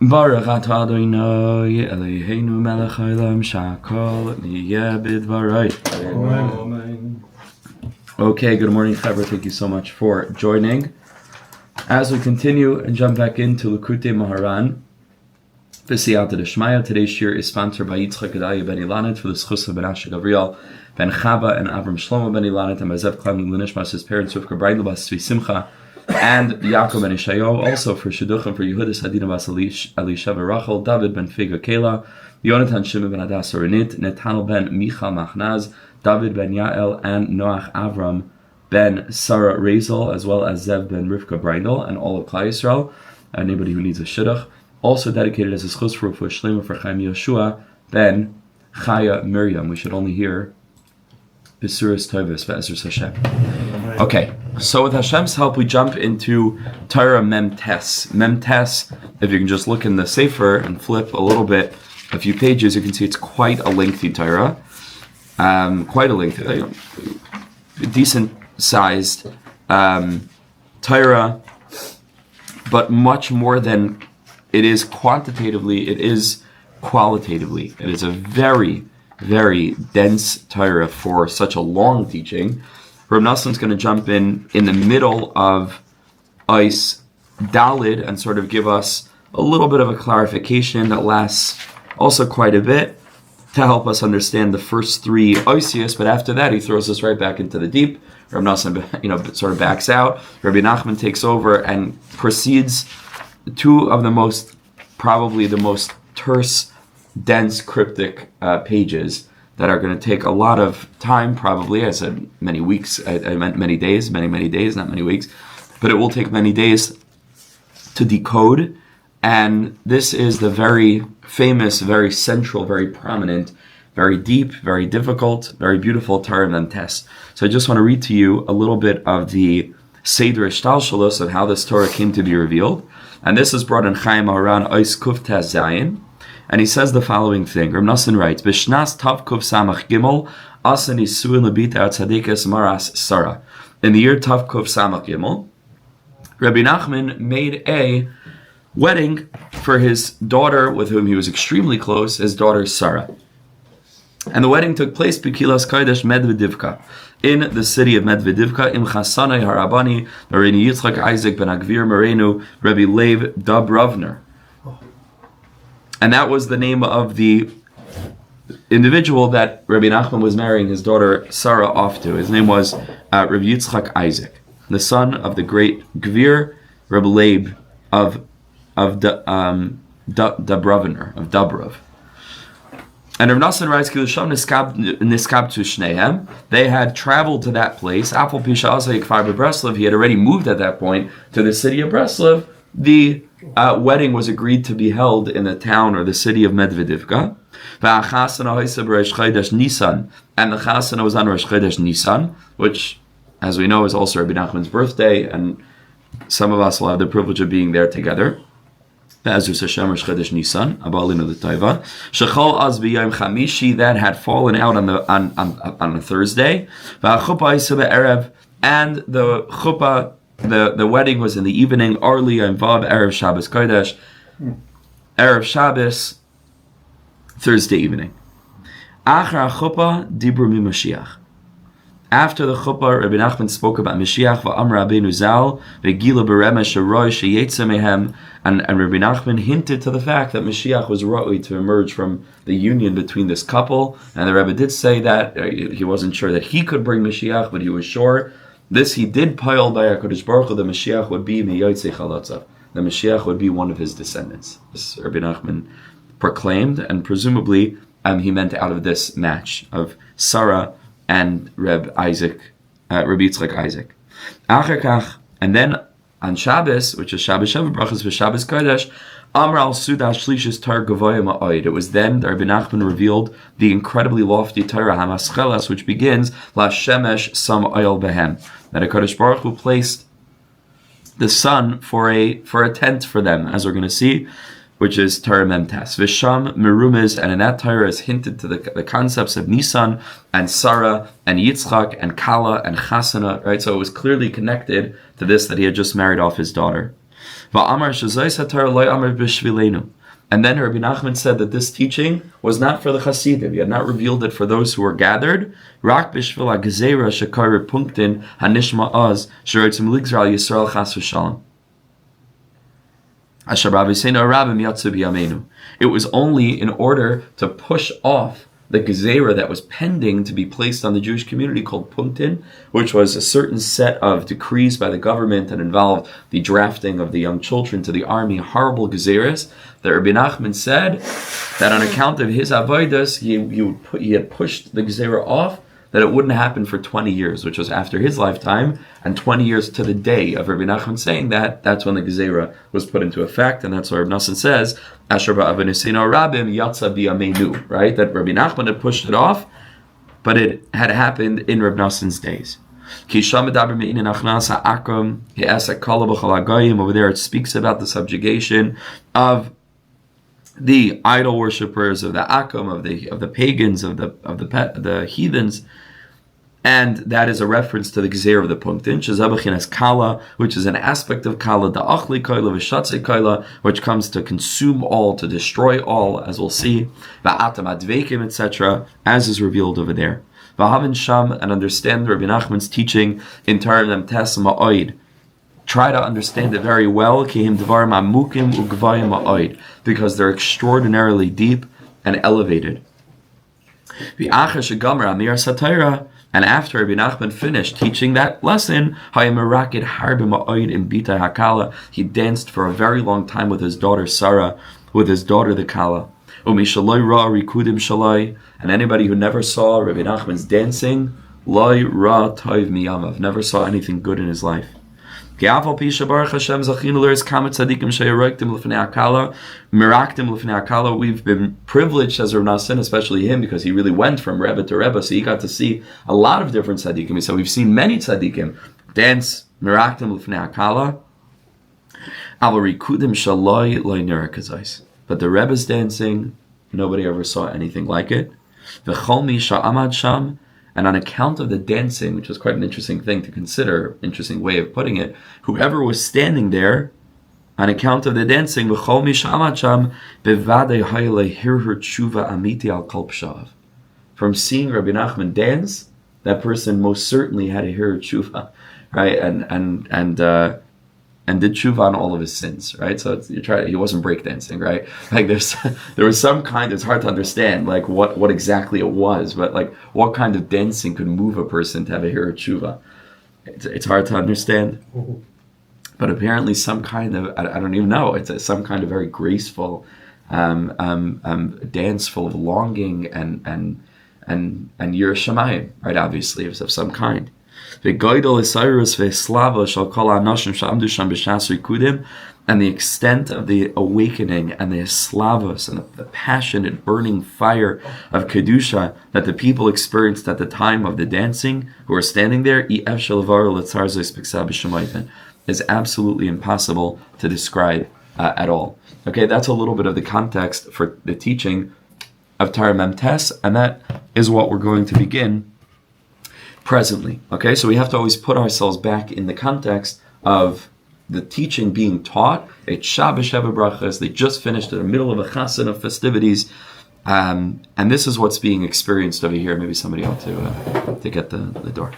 Baruch atah Adonai Eloheinu melech haolam shehakol niyeh b'dvaro. Amen. Okay, good morning, Chaver. Thank you so much for joining. As we continue and jump back into Likutei Moharan, V'siyata d'Shmaya, today's shir is sponsored by Yitzchak Gedaliah ben Ilanit for the schus of Benashe Gabriel ben Chava and Avram Shlomo ben Ilanit, and by Zev Klein nishmas his parents Rivka b'riindel bas Simcha and Ya'akov ben Yeshעיהו, also for shidduchim for Yehudis, Adina bas Elisheva Rochel, Dovid ben Fayga Kayla, Yonatan Shimon ben Hadassah Ronit, Netanel ben Michal Machnaz, Dovid ben Yael, and Noach Avram ben Sarah Rochel, as well as Zev ben Rivka b'riindel, and all of Klal Yisrael, anybody who needs a shidduch. Also dedicated as a schus for Shlema for Chaim Yehoshua ben Chaya Miriam. We should only hear Bisuras Tovis Ve'ezras Hashem. Okay, so with Hashem's help, we jump into Torah Mem Tes. Mem Tes, if you can just look in the Sefer and flip a little bit, a few pages, you can see it's quite a lengthy Torah. Quite a lengthy, decent sized Torah, but much more than it is quantitatively, it is qualitatively. It is a very, very dense Torah for such a long teaching. Rebbe Nachman is going to jump in the middle of Ois Dalid and sort of give us a little bit of a clarification that lasts also quite a bit to help us understand the first three Oisius, but after that he throws us right back into the deep. Rebbe Nachman, sort of backs out. Rebbe Nachman takes over and proceeds two of the most, probably the most terse, dense, cryptic pages that are going to take a lot of time, probably. I said many weeks, I meant many days, many days, not many weeks, but it will take many days to decode. And this is the very famous, very central, very prominent, very deep, very difficult, very beautiful Torah Mem Tes. So I just want to read to you a little bit of the Seder Ishtalshalos of how this Torah came to be revealed. And this is brought in Chaim Moharan Ois Kuf Tes Zayin. And he says the following thing. Rebbe Nachman writes, B'shnas Tav Kuf Samach Gimel, Asan Yisuin Lebita Tzadikes Maras Sarah. In the year Tav Kuf Samach Gimel, Rebbe Nachman made a wedding for his daughter, with whom he was extremely close, his daughter Sarah. And the wedding took place B'kilas Kodesh Medvedivka, in the city of Medvedivka, Im Chasanai Harabani, Marini Yitzchak Isaac Ben Agvir Marenu, Rebbe Lev Dobrovner. And that was the name of the individual that Rebbe Nachman was marrying his daughter Sarah off to. His name was Rebbe Yitzchak Isaac, the son of the great Gevurah, Rebbe Leib of Dobrovner, of Dobrov. And Rebbe Nachman writes, they had traveled to that place. He had already moved at that point to the city of Breslov. The wedding was agreed to be held in the town or the city of Medvedivka. And the chasana was on Rosh Chodesh Nisan, which, as we know, is also Rebbe Nachman's birthday, and some of us will have the privilege of being there together. Be'ezus Hashem Rosh Chodesh Nisan, Abalinu l'Taiva. Shechol az b'yom Chamishi, that had fallen out on a Thursday. V'achupa isa be'erev, and the chuppah, the wedding was in the evening. Arli Yom Vav Erev Shabbos Kodesh, Erev Shabbos, Thursday evening. Achar chuppah dibru mi Mashiach. After the chuppah, Rebbe Nachman spoke about Mashiach, va'amar Rabbeinu Zal, ve'gila beremesh sheroy sheyetze mehem, and Rebbe Nachman hinted to the fact that Mashiach was roi to emerge from the union between this couple, and the Rebbe did say that he wasn't sure that he could bring Mashiach, but he was sure. This he did pile by HaKadosh Baruch Hu, the Mashiach would be miyotzei chalatzav. The Mashiach would be one of his descendants. This Rebbe Nachman proclaimed, and presumably he meant out of this match of Sarah and Reb Yitzchak Isaac. And then on Shabbos, which is Shabbos Sheva Brachos v'Shabbos Kodesh, Amar al Sudash Shlishis Tar Gavoya Ma'oid. It was then that Rebbe Nachman revealed the incredibly lofty Torah Hamaschelas, which begins La Shemesh Sam Oil Behem, that HaKadosh Baruch Hu placed the sun for a tent for them, as we're going to see, which is Torah Mem Tes. Visham Merumiz, and in that Torah is hinted to the concepts of Nisan and Sarah and Yitzchak and Kala and Chasana, right? So it was clearly connected to this, that he had just married off his daughter. And then Rebbe Nachman said that this teaching was not for the Hasidim. He had not revealed it for those who were gathered. Rak b'shvil ha'gezerah shekar punktin hanishma az sherotzim ligzar al Yisrael chas v'shalom. It was only in order to push off the Gevurah that was pending to be placed on the Jewish community called Punktin, which was a certain set of decrees by the government that involved the drafting of the young children to the army, horrible Gevurahs, that Rebbe Nachman said that on account of his avodas, he had pushed the Gevurah off, that it wouldn't happen for 20 years, which was after his lifetime, and 20 years to the day of Rebbe Nachman saying that, that's when the Gevurah was put into effect, and that's why Rebbe Nachman says, Asher ba'avanisino rabim yatsa b'yameinu, right? That Rebbe Nachman had pushed it off, but it had happened in Rebbe Nachman's days. Over there it speaks about the subjugation of the idol worshippers, of the akum, of the pagans, of the heathens, and that is a reference to the Gevurah of the Punktin, Shezabachinas Kala, which is an aspect of Kala, the Achli Kayla, Vishatze Kayla, which comes to consume all, to destroy all, as we'll see, Va'atam Adveikim, etc., as is revealed over there. V'havin Sham, and understand Rebbe Nachman's teaching in Torah Tes Ma'oid. Try to understand it very well, because they're extraordinarily deep and elevated. And after Rebbe Nachman finished teaching that lesson, he danced for a very long time with his daughter Sarah, with his daughter the Kala. And anybody who never saw Rebbe Nachman's dancing, never saw anything good in his life. We've been privileged as Rav Nassan, especially him, because he really went from Rebbe to Rebbe, so he got to see a lot of different tzaddikim. So we've seen many tzaddikim dance miraktim l'fnei hakala, but the Rebbe's dancing, nobody ever saw anything like it. And on account of the dancing, which was quite an interesting thing to consider, interesting way of putting it, whoever was standing there, on account of the dancing, from seeing Rabbi Nachman dance, that person most certainly had a hirur tshuva, right? And did tshuva on all of his sins, right? So he wasn't breakdancing, right? Like there was some kind, it's hard to understand like what exactly it was, but like what kind of dancing could move a person to have a hirur tshuva? It's hard to understand. But apparently some kind of, I don't even know, it's some kind of very graceful dance full of longing and Yirah Shamayim, right? Obviously, of some kind. And the extent of the awakening and the eslavos and the passionate burning fire of kedusha that the people experienced at the time of the dancing, who were standing there, is absolutely impossible to describe at all. Okay, that's a little bit of the context for the teaching of Torah Memtes, and that is what we're going to begin presently. Okay, so we have to always put ourselves back in the context of the teaching being taught. It's Shabbos Sheva Brachas. They just finished in the middle of a chassan of festivities, and this is what's being experienced over here. Maybe somebody ought to get the door.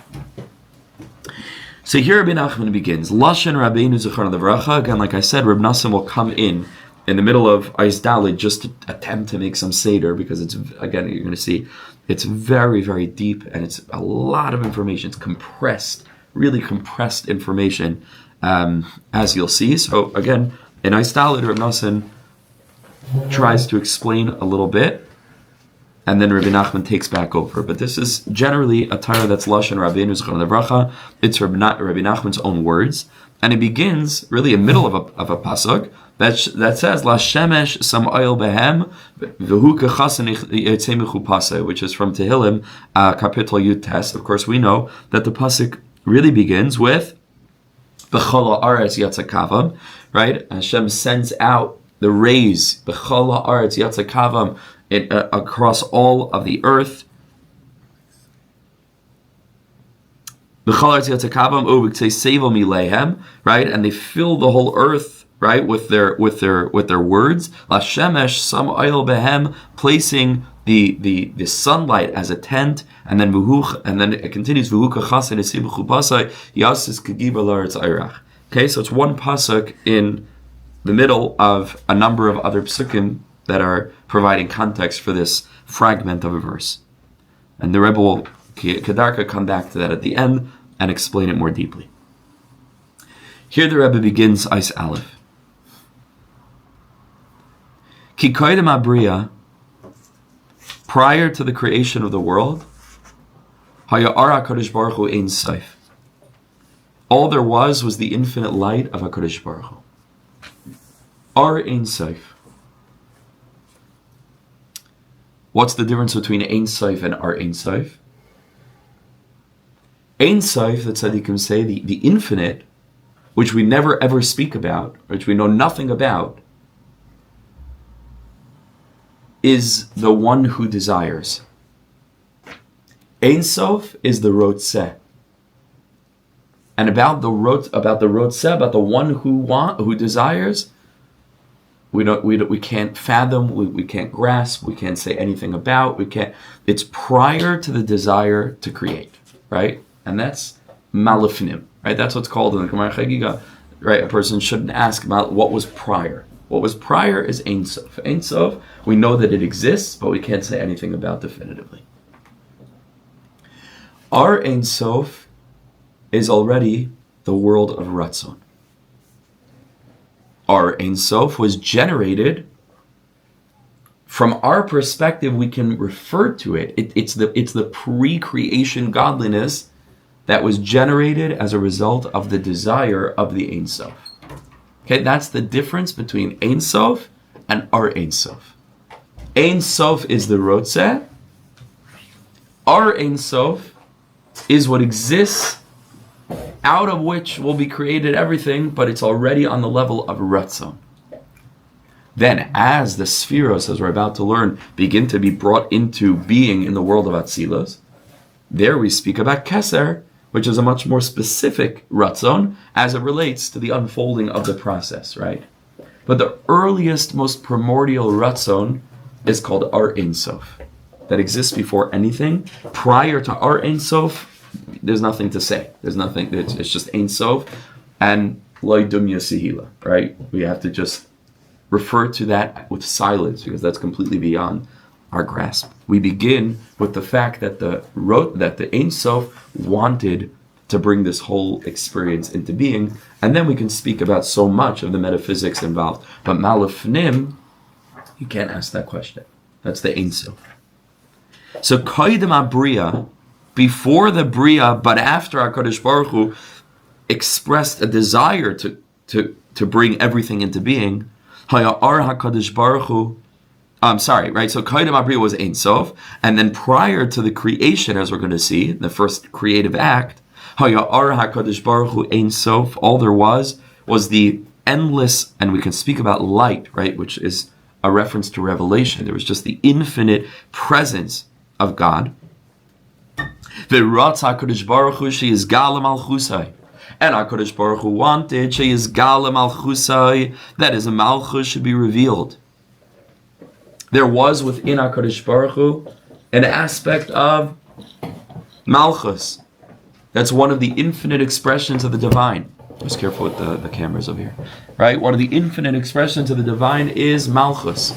So here Rebbe Nachman begins. Lashon Rabbeinu Zechron Levracha. Again, like I said, Reb Nassim will come in the middle of Eis Daled just to attempt to make some seder, because it's, again, you're going to see, it's very, very deep, and it's a lot of information. It's compressed, really compressed information, as you'll see. So again, in Eis Daled, Reb Nassim tries to explain a little bit, and then Rebbe Nachman takes back over. But this is generally a Torah that's Lashon Rabbeinu Zechron Levracha. It's Rebbe Nachman's own words, and it begins really in the middle of a pasuk that says La Shemesh Sam Oil Behem V'hu Kechasen Yotzei Mechupase, which is from Tehillim, Kapitel Yud Tes. Of course, we know that the pasuk really begins with B'chol Haaretz Yatzakavam, right? Hashem sends out the rays B'chol Haaretz Yatzakavam across all of the earth. Right? And they fill the whole earth right? With their words. La shemesh sam oil behem, placing the sunlight as a tent, and then it continues vuhuka chasen esibuchu basai yasis kagiba laretz ayrach. Okay, so it's one pasuk in the middle of a number of other psukim that are providing context for this fragment of a verse. And the Rebbe will Kedarka come back to that at the end and explain it more deeply. Here the Rebbe begins Eis Aleph. Ki koydem abriya, prior to the creation of the world, haya ara HaKadosh Baruch Hu Ein Sof. All there was the infinite light of HaKadosh Baruch Hu. Ohr Ein Sof. What's the difference between Ein Sof and Ohr Ein Sof? Ein Sof, the tzaddikim say, the infinite, which we never ever speak about, which we know nothing about, is the one who desires. Ein Sof is the rotzeh. And about the rotzeh, about the one who desires, we can't fathom, we can't grasp, we can't say anything about, it's prior to the desire to create, right? And that's malafnim, right? That's what's called in the Gemara Chagiga, right? A person shouldn't ask about what was prior. What was prior is Ein Sof. Ein Sof, we know that it exists, but we can't say anything about definitively. Ohr Ein Sof is already the world of Ratzon. Ohr Ein Sof was generated. From our perspective, we can refer to it. It's the pre-creation godliness that was generated as a result of the desire of the Ein Sof. Okay, that's the difference between Ein Sof and Ohr Ein Sof. Ein Sof is the rotzeh. Ohr Ein Sof is what exists, out of which will be created everything, but it's already on the level of Ratzon. Then, as the Sefiros, as we're about to learn, begin to be brought into being in the world of Atzilos, there we speak about Keser, which is a much more specific Ratzon as it relates to the unfolding of the process, right? But the earliest, most primordial Ratzon is called Ohr Ein Sof, that exists before anything. Prior to Ohr Ein Sof, there's nothing to say. There's nothing. It's just Ein Sof and Lo Dumya Sehila, right? We have to just refer to that with silence because that's completely beyond our grasp. We begin with the fact that the Ein Sof wanted to bring this whole experience into being, and then we can speak about so much of the metaphysics involved. But Malafnim, you can't ask that question. That's the Ein Sof. So Koydem Abriya, before the Bria, but after HaKadosh Baruch Hu expressed a desire to bring everything into being, Haya Ar HaKadosh Baruch Hu, right? So Koydem Abriya was Ein Sof, and then prior to the creation, as we're going to see, the first creative act, Haya Ar HaKadosh Baruch Hu Ein Sof, all there was the endless, and we can speak about light, right? Which is a reference to revelation. There was just the infinite presence of God. V'ratz HaKadosh Baruch Hu sheyizgala malchusai. And HaKadosh Baruch Hu wanted sheyizgala malchusai, that his malchus should be revealed. There was within HaKadosh Baruch Hu an aspect of malchus. That's one of the infinite expressions of the divine. Just careful with the cameras over here. Right? One of the infinite expressions of the divine is malchus.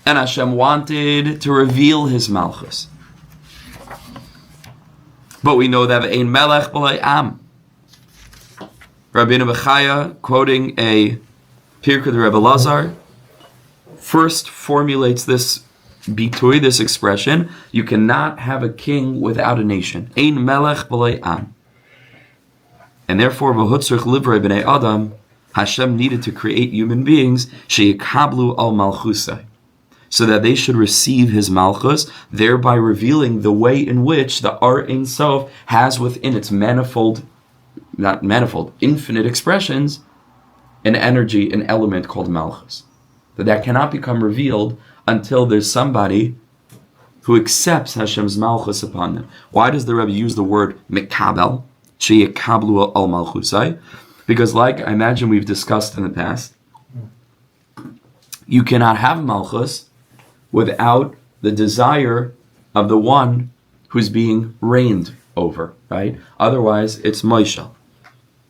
And Hashem wanted to reveal his malchus. But we know that ein melech b'lei am. Rabbeinu Bechaya, quoting a Pirkei the Rebbe Lazar, first formulates this bitui, this expression: you cannot have a king without a nation. Ein melech b'lei am. And therefore, v'hutzrich livrei b'nei Adam, Hashem needed to create human beings sheyikablu al malchusai, so that they should receive his malchus, thereby revealing the way in which the Ohr Ein Sof has within its infinite expressions, an energy, an element called malchus. That cannot become revealed until there's somebody who accepts Hashem's malchus upon them. Why does the Rebbe use the word mikabel, sheyikablu al malchusai? Because like I imagine we've discussed in the past, you cannot have Malchus without the desire of the one who's being reigned over, right? Otherwise, it's Moishel.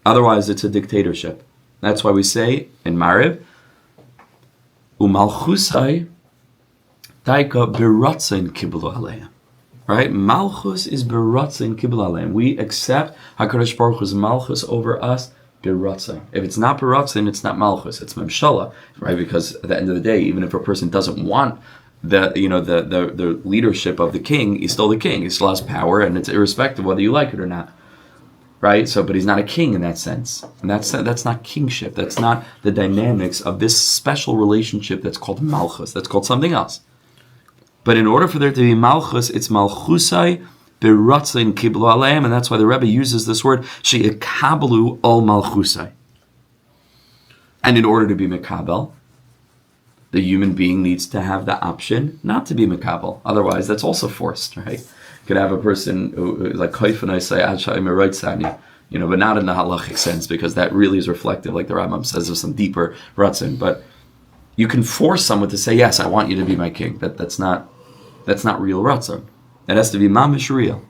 Otherwise, it's a dictatorship. That's why we say in Marib, Umalchusai taika beratzin kiblu aleim. Right? Malchus is beratzin kiblu aleim. We accept HaKadosh Baruch Hu's Malchus over us beratzin. If it's not beratzin, it's not Malchus. It's Memshala, right? Because at the end of the day, even if a person doesn't want the leadership of the king, he's still the king. He still has power, and it's irrespective whether you like it or not. Right? So, but he's not a king in that sense. And that's not kingship. That's not the dynamics of this special relationship that's called Malchus. That's called something else. But in order for there to be Malchus, it's Malchusai beratzin kiblu aleim, and that's why the Rebbe uses this word, she'ikablu ol Malchusai. And in order to be Mekabel, the human being needs to have the option not to be Mekabel. Otherwise, that's also forced, right? You could have a person who, like Koifanai say, but not in the halachic sense, because that really is reflective, like the Rambam says, of some deeper ratzin. But you can force someone to say, yes, I want you to be my king. That's not real ratzin. It has to be mamish real.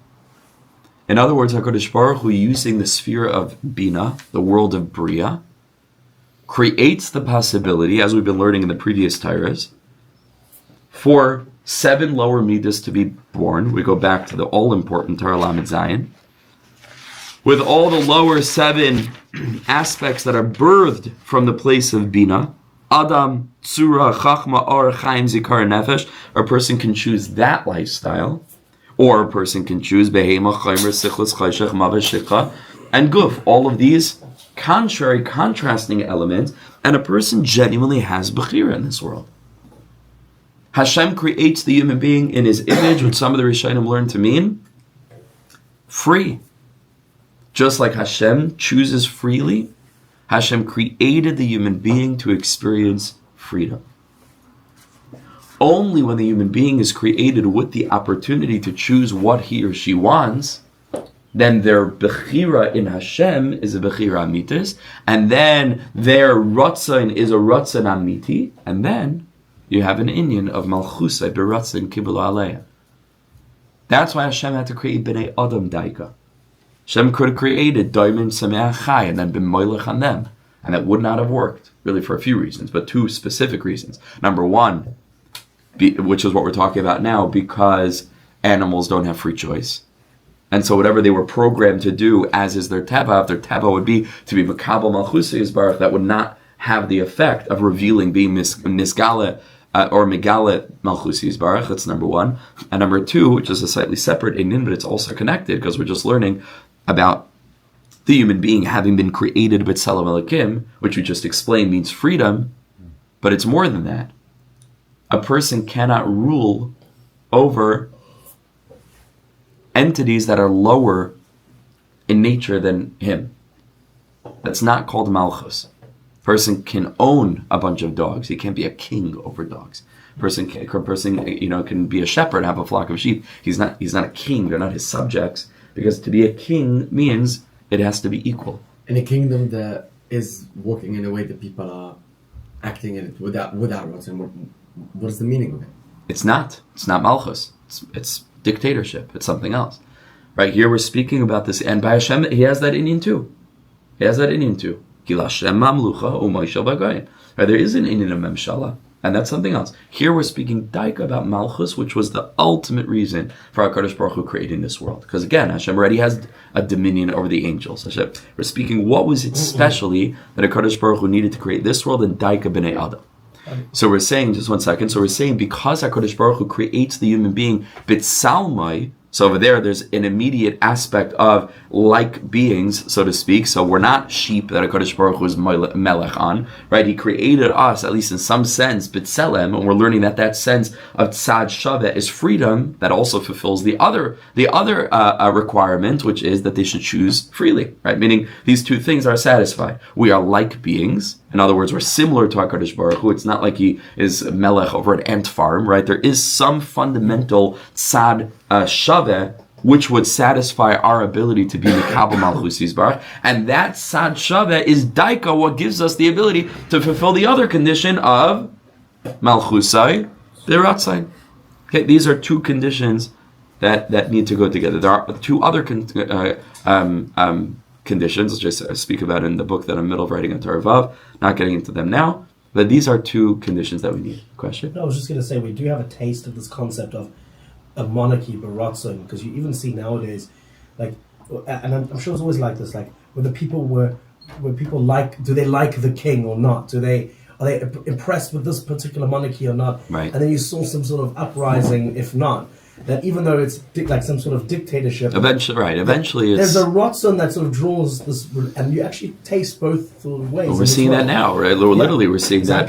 In other words, HaKadosh Baruch Hu, using the sphere of Bina, the world of Bria, creates the possibility, as we've been learning in the previous Tyrus, for 7 lower midas to be born. We go back to the all-important Torah Lamed Zayin. With all the lower 7 aspects that are birthed from the place of Bina, Adam, Tzura, Chachma, Or, Chaim, Zikar, Nefesh, a person can choose that lifestyle, or a person can choose Behema, Chaymer, Sichlis, Chayshech, Mava, Shikha, and Guf. All of these contrasting elements, and a person genuinely has Bechira in this world. Hashem creates the human being in his image, which some of the Rishonim learn to mean free. Just like Hashem chooses freely, Hashem created the human being to experience freedom. Only when the human being is created with the opportunity to choose what he or she wants, then their bechira in Hashem is a bechira amitis, and then their ratzon is a ratzon amiti, and then you have an inyan of malchusay beratzon kibul aleya. That's why Hashem had to create bnei adam daika. Hashem could have created Doimim Sameach Chai and then been moilech on them. And that would not have worked, really for a few reasons, but 2 specific reasons. Number 1, which is what we're talking about now, because animals don't have free choice. And so whatever they were programmed to do, as is their teva, if their teva would be to be Makabal Malchusay Yisbarach, that would not have the effect of revealing, being Nisgale or Megale Malchusay Yisbarach. That's number 1. And number 2, which is a slightly separate inyan, but it's also connected, because we're just learning about the human being having been created b'tzelem Elokim, which we just explained means freedom, but it's more than that. A person cannot rule over entities that are lower in nature than him. That's not called malchus. A person can own a bunch of dogs. He can't be a king over dogs. A person can be a shepherd and have a flock of sheep. He's not a king. They're not his subjects. Because to be a king means it has to be equal. In a kingdom that is working in a way that people are acting in it without Ratzon, what is the meaning of it? It's not Malchus. It's dictatorship. It's something else. Right here we're speaking about this, and by Hashem, he has that inyan too. Gil Hashem mamlucha u'moishel b'goyim. There is an inyan of memshala. And that's something else. Here we're speaking daika about Malchus, which was the ultimate reason for HaKadosh Baruch Hu creating this world. Because again, Hashem already has a dominion over the angels. Hashem, we're speaking, what was it specially that HaKadosh Baruch Hu needed to create this world and daika b'nei Adam? So we're saying, just 1 second, because HaKadosh Baruch Hu creates the human being b'tsalmai, so over there's an immediate aspect of like beings, so to speak. So we're not sheep that HaKadosh Baruch Hu is melech on, right? He created us, at least in some sense, b'tselem, and we're learning that sense of tzad shaveh is freedom that also fulfills the other requirement, which is that they should choose freely, right? Meaning these 2 things are satisfied. We are like beings. In other words, we're similar to HaKadosh Baruch Hu. It's not like he is melech over an ant farm, right? There is some fundamental tzad shaveh which would satisfy our ability to be Mekabel Malchus Yisbarach. And that Sad Shaveh is Daika, what gives us the ability to fulfill the other condition of Malchusai Biratzai. Okay, these are two conditions that need to go together. There are two other conditions, which I speak about in the book that I'm in the middle of writing on Torah Vav, not getting into them now, but these are two conditions that we need. Question? No, I was just going to say, we do have a taste of this concept of a monarchy, baratzon, because you even see nowadays, like, and I'm sure it's always like this, like, do they like the king or not? Are they impressed with this particular monarchy or not? Right. And then you saw some sort of uprising, if not. That even though it's like some sort of dictatorship, eventually it's, there's a rotzen that sort of draws this, and you actually taste both sort of ways. Well, we're seeing that now, right? Literally, we're seeing that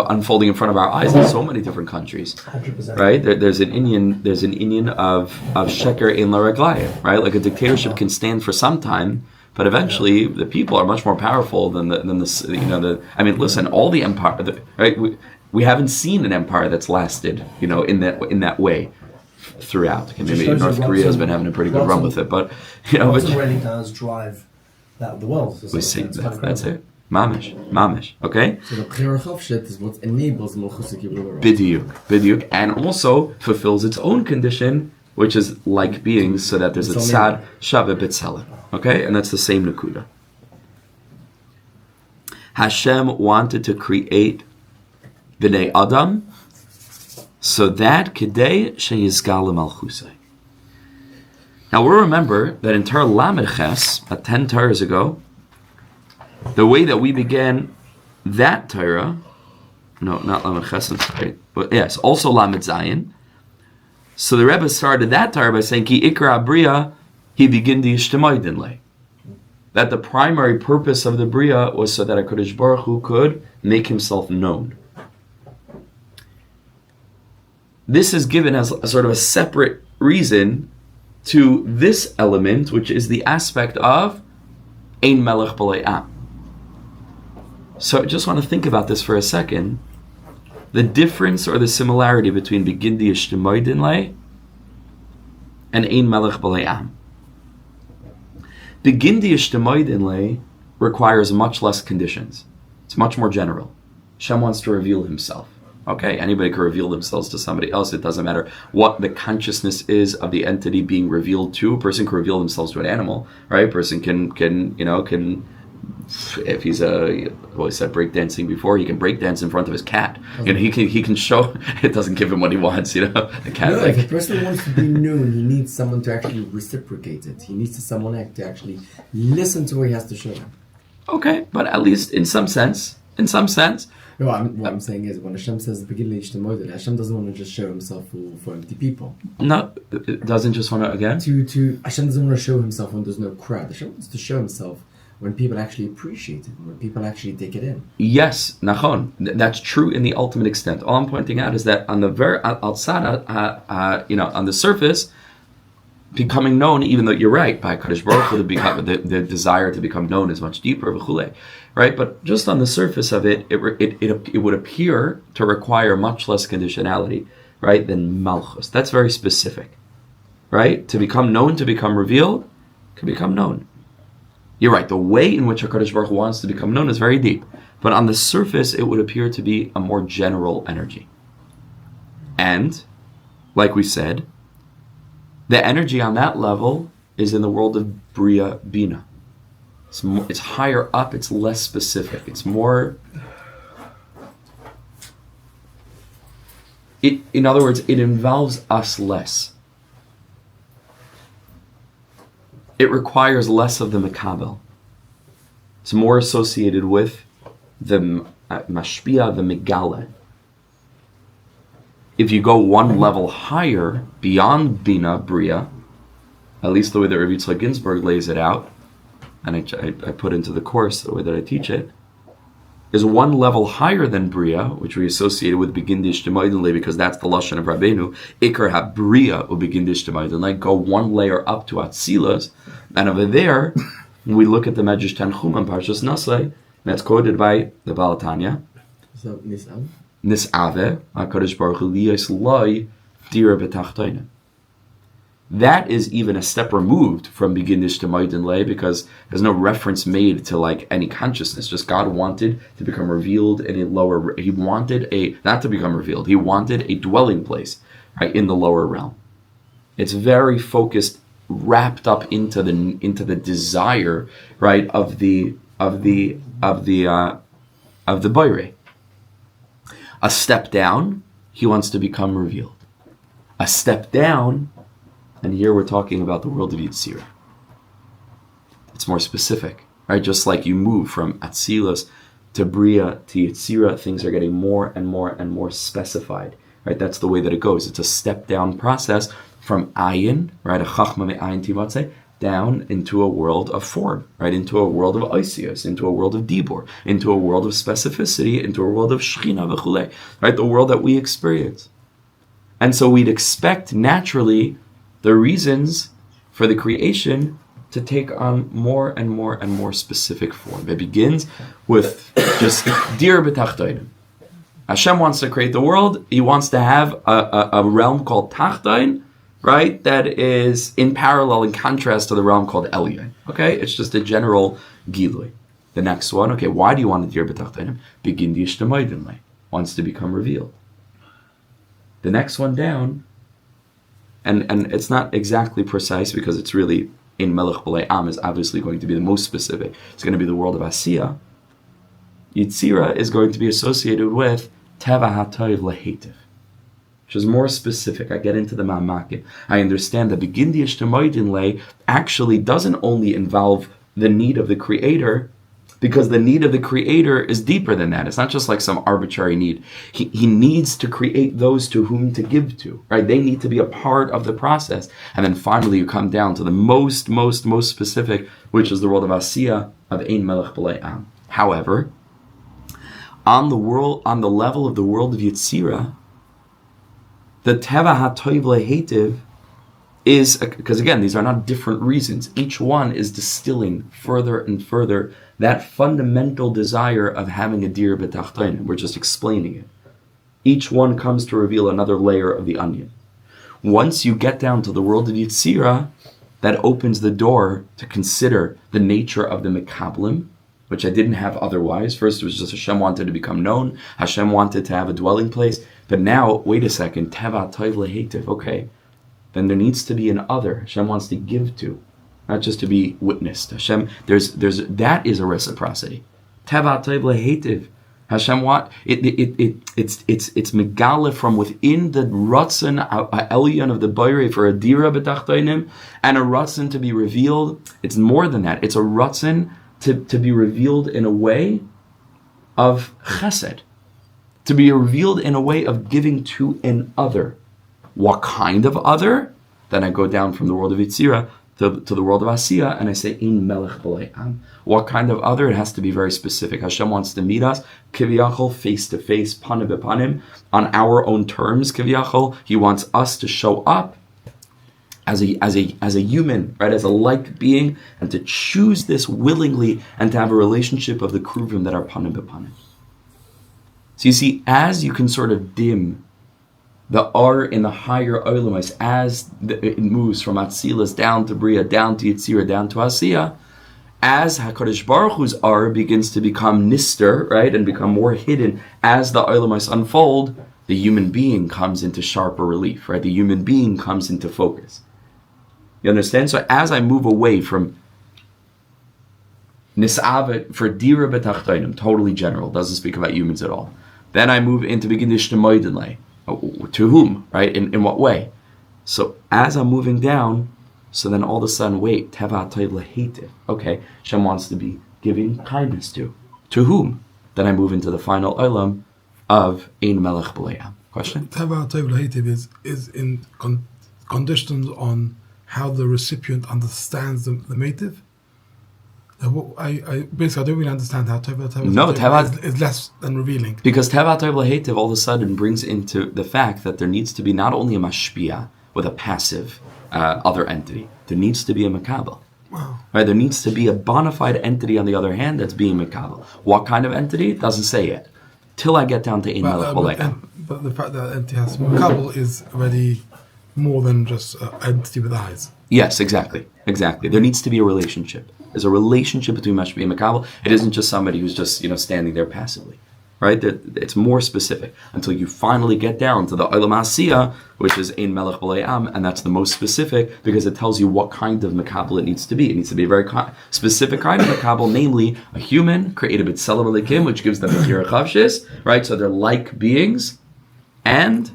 unfolding in front of our eyes in so many different countries. 100%. Right? There's an Indian of sheker in la reglayim, right? Like a dictatorship can stand for some time, but eventually the people are much more powerful than the I mean, listen, all the empire, right? We haven't seen an empire that's lasted, in that way. Throughout, maybe North Korea has been having a pretty good run with it, but Rotzen really does drive the world. We see that's it. Mamish. Okay. So the Bechira Chavshet is what enables Malchus Gevurah. Bidiyuk, and also fulfills its own condition, which is like being, so that there's a tzad shaveh b'tzelem. Okay, and that's the same nakuda. Hashem wanted to create b'nei Adam, so that Kedei Sheyizgal Malchusai. Now we'll remember that in Torah Lamed Ches, 10 Torahs ago, the way that we began that Torah, no, not Lamed Ches, but yes, also Lamed Zayin. So the Rebbe started that Torah by saying, Ki Ikra Abriya, he begin the Ishtamoydin lay. That the primary purpose of the Bria was so that HaKadosh Baruch Hu could make himself known. This is given as a sort of a separate reason to this element, which is the aspect of Ein Melech B'lei Am. So I just want to think about this for a second. The difference or the similarity between Begin di Yishtamoydin Lei and Ein Melech B'lei Am. Begin di Yishtamoydin Lei requires much less conditions. It's much more general. Hashem wants to reveal himself. Okay, anybody can reveal themselves to somebody else. It doesn't matter what the consciousness is of the entity being revealed to. A person can reveal themselves to an animal, right? A person can if he's he said breakdancing before, he can breakdance in front of his cat. He can show. It doesn't give him what he wants. The cat. No, if a person wants to be known, he needs someone to actually reciprocate it. He needs someone to actually listen to what he has to show him. Okay, but at least in some sense. No, what I'm saying is, when Hashem says the beginning of Yishtamoydin, Hashem doesn't want to just show himself for empty people. No, it doesn't just want to, again? Hashem doesn't want to show himself when there's no crowd. Hashem wants to show himself when people actually appreciate it, when people actually take it in. Yes, nachon. That's true in the ultimate extent. All I'm pointing out is that on the very outside, on the surface, becoming known, even though you're right, by Kadosh Baruch Hu, the desire to become known is much deeper, right? But just on the surface of it, it would appear to require much less conditionality, right, than Malchus. That's very specific, right? To become known, to become revealed, can become known. You're right, the way in which HaKadosh Baruch Hu wants to become known is very deep. But on the surface, it would appear to be a more general energy. And, like we said, the energy on that level is in the world of Bria Bina. It's higher up, it's less specific. It's more... in other words, it involves us less. It requires less of the Mekabel. It's more associated with the Mashpia, the Megale. If you go one level higher, beyond Bina, Bria, at least the way that Rabbi Yitzchak Ginsburg lays it out, and I put into the course the way that I teach it, is one level higher than Bria, which we associated with Begin D'Ishtimaydin Le, because that's the Lashon of Rabbeinu, Iker HaBria or Begin D'Ishtimaydin Le, go one layer up to Atzilas, and over there, we look at the Medrash Tanchum Parshas Nasai, that's quoted by the Baal Tanya. So, Nis'ave, HaKadosh Baruch Hu liyos loi dira b'tachtoina. That is even a step removed from Begin Nishtamoid Lay, because there's no reference made to like any consciousness. Just God wanted to become revealed in a lower. He wanted not to become revealed. He wanted a dwelling place, right, in the lower realm. It's very focused, wrapped up into the desire, right, of the Boire. A step down, he wants to become revealed. A step down. And here we're talking about the world of Yetzirah. It's more specific, right? Just like you move from Atzilus to Bria to Yetzirah, things are getting more and more and more specified, right? That's the way that it goes. It's a step-down process from Ayin, right? A Chachma me'ayin timatze, down into a world of form, right? Into a world of Oisios, into a world of Dibur, into a world of specificity, into a world of Shechina v'chulei, right? The world that we experience. And so we'd expect naturally the reasons for the creation to take on more and more and more specific form. It begins with just dir b'tachtonim. Hashem wants to create the world. He wants to have a realm called tachtoin, right? That is in parallel, in contrast to the realm called elyon. Okay, it's just a general gilui. The next one, okay, why do you want to dir b'tachtonim? Begin yishtamoidin, wants to become revealed. The next one down. And it's not exactly precise because it's really in Melech B'lei Am is obviously going to be the most specific. It's going to be the world of Asiya. Yetzirah is going to be associated with Teva HaToiv Lehetiv, which is more specific. I get into the Ma'amakim. I understand that Begin Yishtamoidin Lei actually doesn't only involve the need of the Creator, because the need of the Creator is deeper than that. It's not just like some arbitrary need. He needs to create those to whom to give to, right? They need to be a part of the process. And then finally you come down to the most specific, which is the world of Asiya, of Ein Melech B'lei Am. However, on the level of the world of Yetzirah, the Teva HaToiv Lehetiv is, because again, these are not different reasons. Each one is distilling further and further that fundamental desire of having a dir b'tachtonim. We're just explaining it. Each one comes to reveal another layer of the onion. Once you get down to the world of Yetzirah, that opens the door to consider the nature of the Mekablim, which I didn't have otherwise. First, it was just Hashem wanted to become known. Hashem wanted to have a dwelling place. But now, wait a second, Teva Toiv Lehetiv, okay. Then there needs to be an other Hashem wants to give to, not just to be witnessed. Hashem, there's that is a reciprocity. Teva Toiv Lehetiv. Hashem it's megala from within the ratzon elyon of the Boire for a dira b'tachtonim, and a ratzon to be revealed. It's more than that. It's a ratzon to be revealed in a way of chesed, to be revealed in a way of giving to an other. What kind of other? Then I go down from the world of Yetzirah to the world of Asiya, and I say, in Melech B'lei Am. What kind of other? It has to be very specific. Hashem wants to meet us, kiviyachol, face to face, panim b'panim, on our own terms, kiviyachol. He wants us to show up as a human, right, as a like being, and to choose this willingly, and to have a relationship of the kruvim that are panim b'panim. So you see, as you can sort of dim the R in the higher Olamais, as it moves from Atzilus down to Bria, down to Yetzirah, down to Asiya, as HaKadosh Baruch Hu's R begins to become nister, right, and become more hidden, as the Olamais unfold, the human being comes into sharper relief, right? The human being comes into focus. You understand? So as I move away from Nisavet for Dira B'tachtonim, totally general, doesn't speak about humans at all. Then I move into Begin Yishtamoidin. To whom, right? In what way? So as I'm moving down, so then all of a sudden, wait, Teva Toiv Lehetiv. Okay, Hashem wants to be giving kindness to. To whom? Then I move into the final olam of Ein Melech B'lei Am. Question? Teva Toiv Lehetiv is in conditions on how the recipient understands the mative. I basically I don't really understand how Teva is less than revealing. Because Teva Toiv Lehetiv all of a sudden brings into the fact that there needs to be not only a mashpia with a passive other entity, there needs to be a makabel. Wow. Right? There needs to be a bona fide entity on the other hand that's being makabel. What kind of entity? It doesn't say yet. Till I get down to Ein Melech B'lei Am. But the fact that entity has makabel is already more than just an entity with eyes. Yes, exactly. There needs to be a relationship. There's a relationship between Mashbi and Makabel. It isn't just somebody who's just standing there passively, right? It's more specific until you finally get down to the Olam Asiyah, which is Ein Melech B'lei Am, and that's the most specific because it tells you what kind of Makabel it needs to be. It needs to be a very specific kind of Makabel, namely a human created b'tselem Elokim, which gives them a Kira Chavshis, right? So they're like beings, and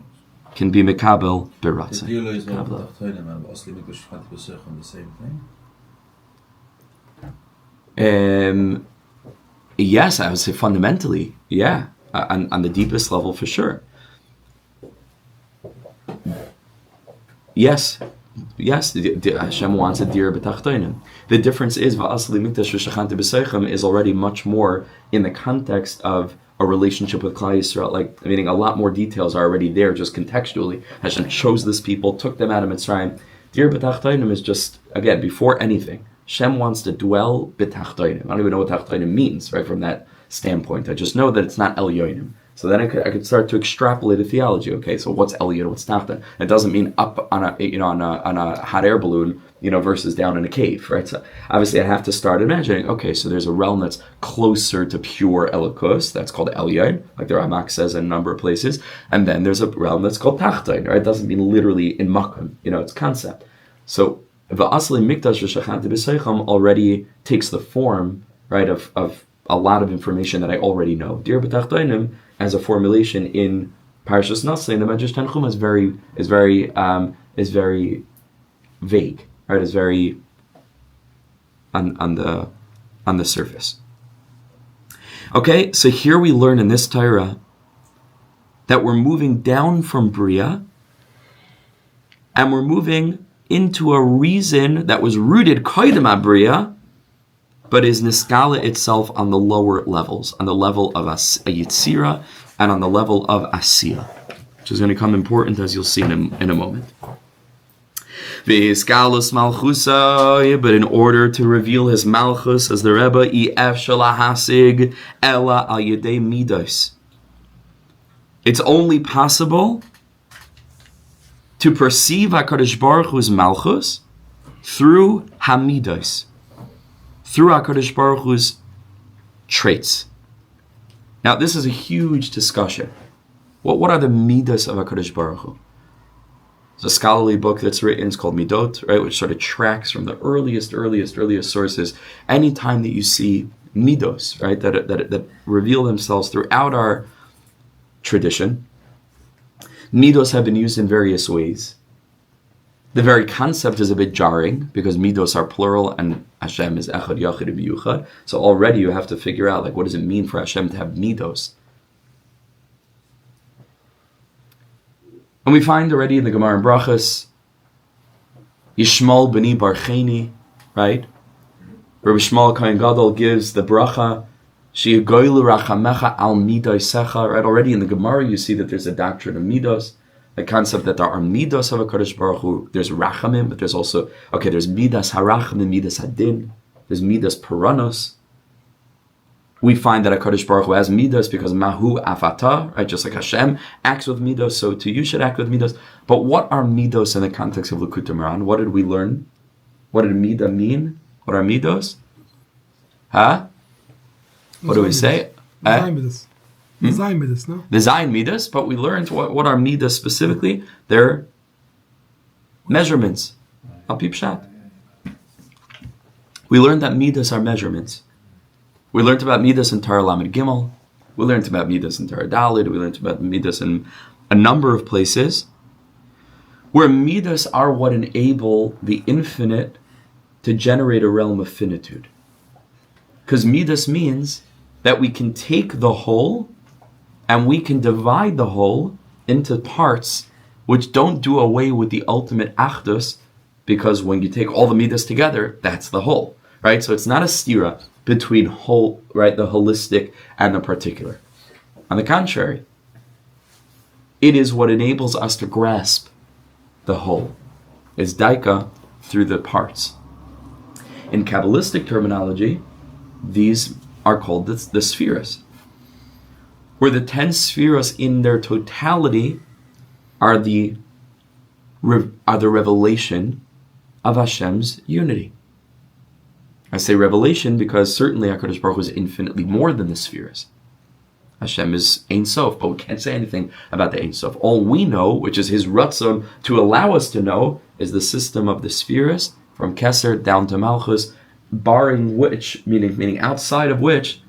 can be Makabel B'Ratza. The same thing? Yes, I would say fundamentally, yeah, on the deepest level for sure. Yes, Hashem wants a dir b'tachtonim. The difference is va'asli mikdash v'shachanti b'seichem is already much more in the context of a relationship with Klal Yisrael. Like, meaning a lot more details are already there, just contextually. Hashem chose this people, took them out of Mitzrayim. Dir b'tachtonim is just, again, before anything. Hashem wants to dwell b'tachtonim. I don't even know what tachtonim means, right, from that standpoint. I just know that it's not elyonim. So then I could start to extrapolate a theology. Okay, so what's elyon, what's tachton? It doesn't mean up on a hot air balloon, versus down in a cave, right? So obviously I have to start imagining, okay, so there's a realm that's closer to pure Elokus, that's called Elyon, like the Ramak says in a number of places, and then there's a realm that's called Tachton, right? It doesn't mean literally in Makam, it's concept. So the Asli Mikdash V'Shachanti B'Seichem already takes the form, right, of a lot of information that I already know. Dir B'Tachtonim, as a formulation in Parashas Nassai, the Medrash Tanchuma is very vague, right? It's very on the surface. Okay, so here we learn in this Torah that we're moving down from Bria, and we're moving into a reason that was rooted Koydem HaBria, but is Niskala itself on the lower levels, on the level of a Yitzira and on the level of Asiya, which is going to become important as you'll see in a moment. V'iskalus malchusa, but in order to reveal his malchus, as the Rebbe, ef shalahasig ela al yedei midos. It's only possible to perceive HaKadosh Baruch Hu's malchus through hamidos, through HaKadosh Baruch Hu's traits. Now, this is a huge discussion. What are the midos of HaKadosh Baruch Hu? There's a scholarly book that's written, it's called Midot, right, which sort of tracks from the earliest sources. Anytime that you see midos, right, that reveal themselves throughout our tradition, midos have been used in various ways. The very concept is a bit jarring because midos are plural and Hashem is echad yachid b'yuchad. So already you have to figure out, what does it mean for Hashem to have midos? And we find already in the Gemara and Brachas, Yishmael b'ni barcheni, right? Rebbe Shmuel Kohen Gadol gives the bracha, She'yagoylu rachamecha al midosecha, right? Already in the Gemara you see that there's a doctrine of midos, the concept that there are midos of HaKadosh Baruch Hu. There's rachamim, but there's also, there's midas harachamim, midas hadin, there's midas paranos. We find that HaKadosh Baruch Hu has midas because mahu afata, right? Just like Hashem acts with midos, so too you should act with midos. But what are midos in the context of Likutei Moharan? What did we learn? What did midah mean? What are midos? Huh? What do we say? The Zayin Midas, no? The Zayin Midas, but we learned what are Midas specifically. They're measurements. Al Pi Pshat. We learned that Midas are measurements. We learned about Midas in Torah Lamed Gimel. We learned about Midas in Torah Daled. We learned about Midas in a number of places where Midas are what enable the infinite to generate a realm of finitude. Because Midas means that we can take the whole and we can divide the whole into parts which don't do away with the ultimate achdus, because when you take all the midas together, that's the whole, right? So it's not a stira between whole, right, the holistic and the particular. On the contrary, it is what enables us to grasp the whole. It's daika through the parts. In Kabbalistic terminology, these are called the Sefiros, where the 10 Sefiros in their totality are the are the revelation of Hashem's unity. I say revelation because certainly HaKadosh Baruch Hu is infinitely more than the spheres. Hashem is Ein Sof, but we can't say anything about the Ein Sof. All we know, which is His Ratzon to allow us to know, is the system of the spheres, from Keser down to Malchus, barring which, meaning outside of which,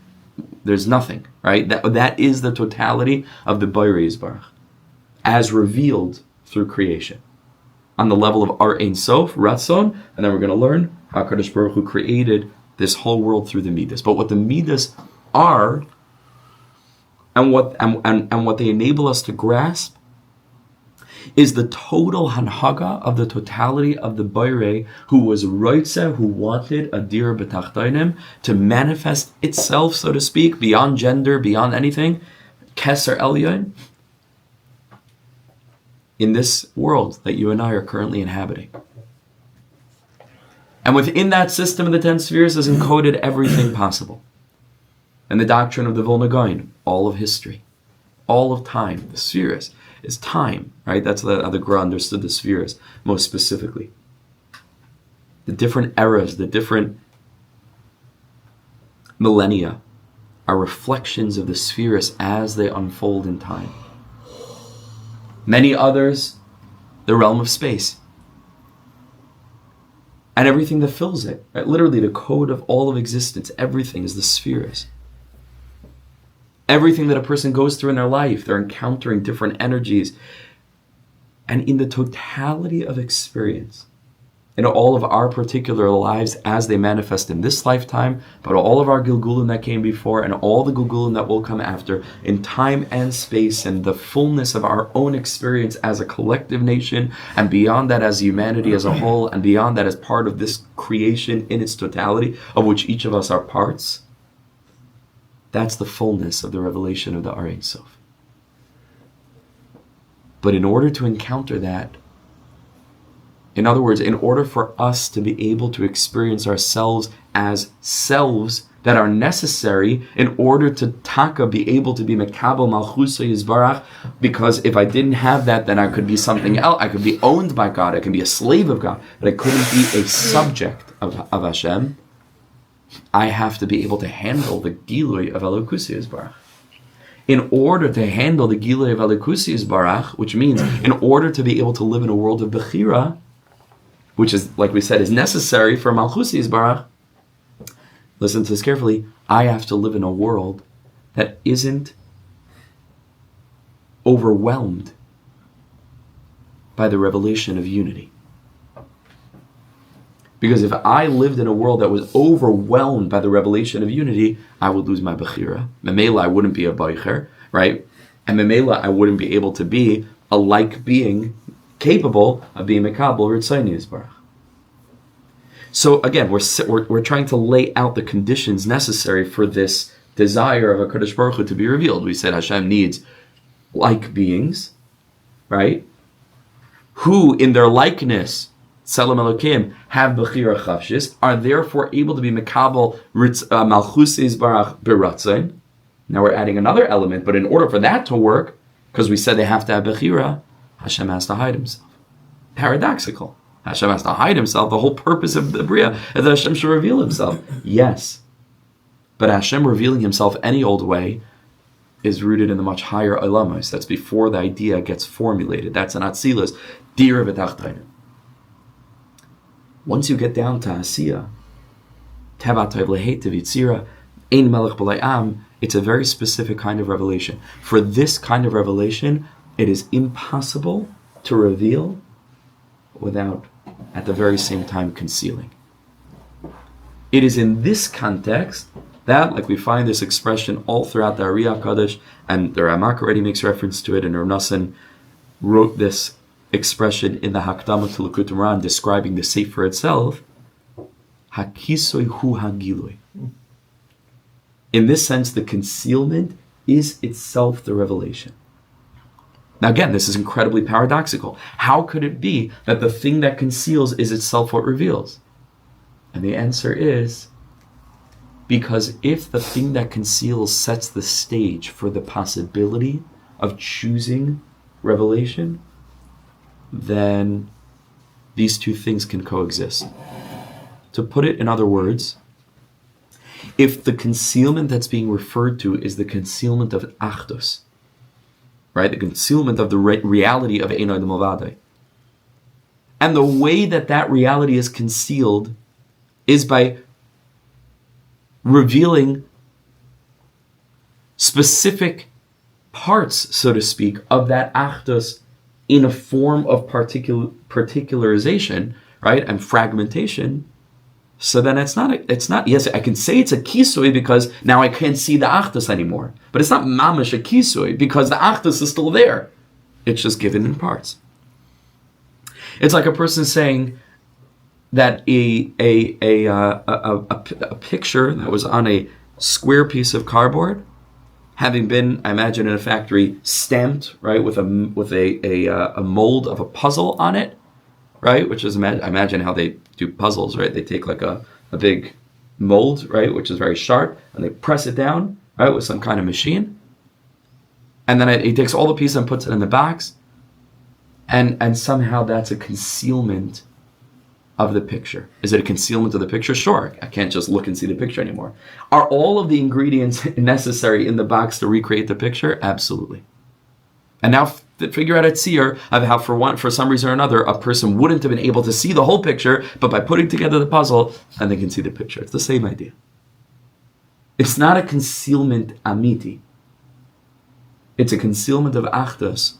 there's nothing, right? That is the totality of the Borei Yisbarach, as revealed through creation. On the level of Ohr Ein Sof, Ratzon, and then we're going to learn how HaKadosh Baruch Hu created this whole world through the Midas. But what the Midas are, and what they enable us to grasp, is the total hanhaga of the totality of the Borei, who was roitze, who wanted Adira b'tachtainim to manifest itself, so to speak, beyond gender, beyond anything, Keser Elyon, in this world that you and I are currently inhabiting. And within that system of the 10 spheres is encoded everything possible. And the doctrine of the Vilna Gaon, all of history, all of time, the spheres is time, right? That's how the Gra understood the spheres most specifically. The different eras, the different millennia are reflections of the spheres as they unfold in time. Many others, the realm of space. And everything that fills it, right? Literally the code of all of existence, everything is the spheres. Everything that a person goes through in their life, they're encountering different energies. And in the totality of experience, in all of our particular lives as they manifest in this lifetime, but all of our Gilgulim that came before and all the Gilgulim that will come after, in time and space and the fullness of our own experience as a collective nation, and beyond that as humanity as a whole, and beyond that as part of this creation in its totality, of which each of us are parts, that's the fullness of the revelation of the Ohr Ein Sof. But in order to encounter that, in other words, in order for us to be able to experience ourselves as selves that are necessary in order to be able to be Mekabel Malchusa Yisbarach, because if I didn't have that, then I could be something else. I could be owned by God. I could be a slave of God. But I couldn't be a subject of Hashem. I have to be able to handle the Gilui of Elokusi Yisbarach. In order to handle the Gilui of Elokusi Yisbarach, which means in order to be able to live in a world of Bechira, which is, like we said, is necessary for Malchusi Yisbarach, listen to this carefully, I have to live in a world that isn't overwhelmed by the revelation of unity. Because if I lived in a world that was overwhelmed by the revelation of unity, I would lose my Bechira. Memela, I wouldn't be a Beicher, right? And Memela, I wouldn't be able to be a like being capable of being Mekabel Ritzayni Yisbarach. So again, we're trying to lay out the conditions necessary for this desire of HaKadosh Baruch Hu to be revealed. We said Hashem needs like beings, right? Who in their likeness, Tzelem Elokim, have Bechira Chavshis, are therefore able to be Mekabel Malchus Yisbarach B'Ratzain. Now we're adding another element, but in order for that to work, because we said they have to have Bechira, Hashem has to hide himself. Paradoxical. Hashem has to hide himself. The whole purpose of the Bria is that Hashem should reveal himself. Yes. But Hashem revealing himself any old way is rooted in the much higher Olamos. That's before the idea gets formulated. That's an Atzilus. Dira v'tachtainim. Once you get down to Asiya, Tevatayv lehetiv yitzira, ein melech b'lei am, it's a very specific kind of revelation. For this kind of revelation, it is impossible to reveal without, at the very same time, concealing. It is in this context that, like we find this expression all throughout the Ari HaKadosh, and the Ramak already makes reference to it, and Rav Nosson wrote this expression in the Hakdama to Likutei Moharan describing the Sefer itself, Hakisoy hu hagiloi. In this sense, the concealment is itself the revelation. Now again, this is incredibly paradoxical. How could it be that the thing that conceals is itself what reveals? And the answer is, because if the thing that conceals sets the stage for the possibility of choosing revelation, then these two things can coexist. To put it in other words, if the concealment that's being referred to is the concealment of achdus, right, the concealment of the reality of Einay D'Milvadai, and the way that reality is concealed is by revealing specific parts, so to speak, of that achdus in a form of particularization, right, and fragmentation. So then it's not, yes, I can say it's a kisui because now I can't see the achdus anymore. But it's not mamish a kisui because the achdus is still there. It's just given in parts. It's like a person saying that a picture that was on a square piece of cardboard, having been, I imagine, in a factory, stamped, right, with a mold of a puzzle on it, right, which is, I imagine how they do puzzles, right? They take like a big mold, right, which is very sharp, and they press it down, right, with some kind of machine, and then he takes all the pieces and puts it in the box, and somehow that's a concealment of the picture. Is it a concealment of the picture? Sure, I can't just look and see the picture anymore. Are all of the ingredients necessary in the box to recreate the picture? Absolutely. And now figure out a tzir of how for some reason or another, a person wouldn't have been able to see the whole picture, but by putting together the puzzle, and they can see the picture. It's the same idea. It's not a concealment amiti. It's a concealment of achdus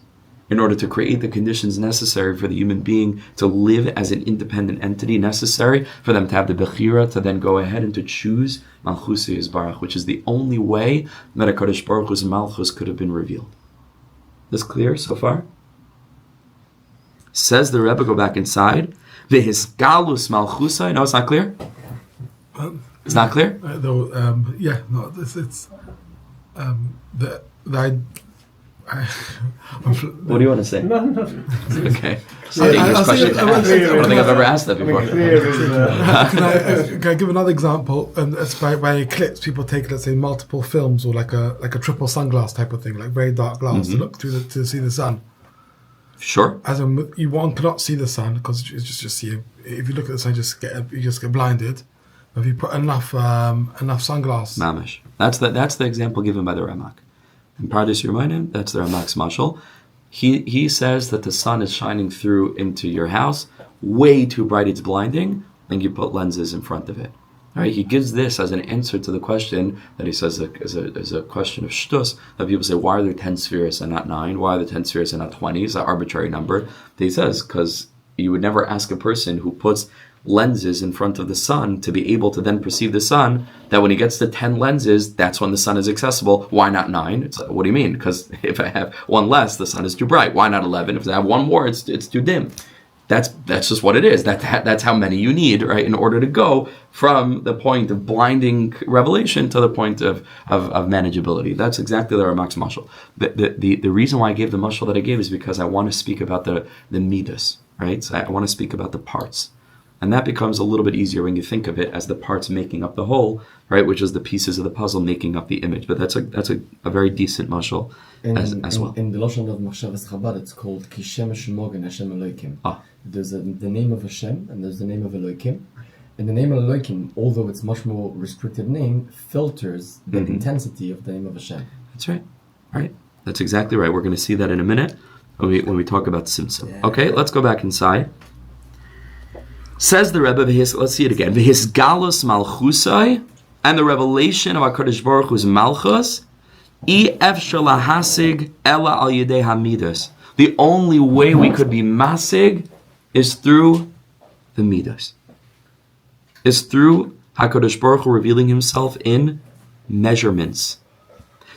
in order to create the conditions necessary for the human being to live as an independent entity, necessary for them to have the bechira, to then go ahead and to choose Malchus Yisbarach, which is the only way that a Kadosh Baruch Hu's Malchus could have been revealed. This clear so far? Says the Rebbe, go back inside. V'hisgalus Malchusai. No, it's not clear? It's not clear? What do you want to say? No. Okay. I don't think I've ever asked that before. Can I give another example? It's by eclipse. People take, let's say, multiple films or like a triple sunglass type of thing, like very dark glass to look through to see the sun. Sure. One cannot see the sun because it's just you. If you look at the sun, you just get blinded. But if you put enough sunglasses, mamish. That's the example given by the Ramak. In Pardes Yermanim, that's the Ramak's mashal. He says that the sun is shining through into your house, way too bright, it's blinding, and you put lenses in front of it. All right, he gives this as an answer to the question that he says is a question of shtus, that people say, why are there 10 spheres and not 9? Why are there 10 spheres and not 20? It's an arbitrary number. He says, because you would never ask a person who puts lenses in front of the sun to be able to then perceive the sun, that when he gets to 10 lenses, that's when the sun is accessible. Why not 9? It's like, what do you mean? Because if I have one less, the sun is too bright. Why not 11? If I have one more, it's too dim. That's just what it is. That's how many you need, right, in order to go from the point of blinding revelation to the point of manageability. That's exactly the Ramak's mashal. The reason why I gave the mashal that I gave is because I want to speak about the midas, right? So I want to speak about the parts. And that becomes a little bit easier when you think of it as the parts making up the whole, right? Which is the pieces of the puzzle making up the image. But that's a very decent mashal as well. In the Lashon of Machshavas Chabad, it's called Kishem Shemogen Hashem Elokim. There's the name of Hashem and there's the name of Elokim. And the name of Elokim, although it's much more restricted name, filters the intensity of the name of Hashem. That's right. Right. That's exactly right. We're going to see that in a minute when we talk about Tzimtzum. Yeah. Okay, let's go back inside. Says the Rebbe, let's see it again. V'hisgalus malchusai, and the revelation of HaKadosh Baruch Hu's malchus, efshar lahasig ela al yedei hamidas. The only way we could be masig is through the midas. Is through HaKadosh Baruch Hu revealing Himself in measurements.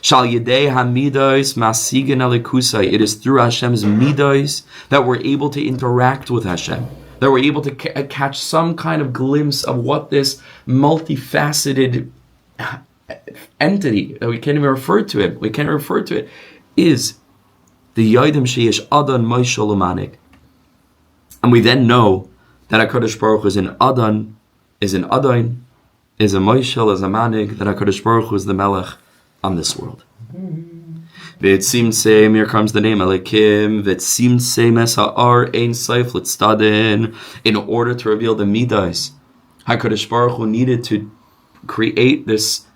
Shal yedei hamidas masigen alikusai. It is through Hashem's midas that we're able to interact with Hashem. That we're able to catch some kind of glimpse of what this multifaceted entity, that we can't even refer to it, is the Yodim Sheyesh Adan Moishel Umanik. And we then know that HaKadosh Baruch Hu is an Adan, is a Moishel, is a Manik, that HaKadosh Baruch Hu is the Melech on this world. Here comes the name Elikim. Ohr Ein Sof in order to reveal the midas. HaKadosh Baruch Hu needed to create this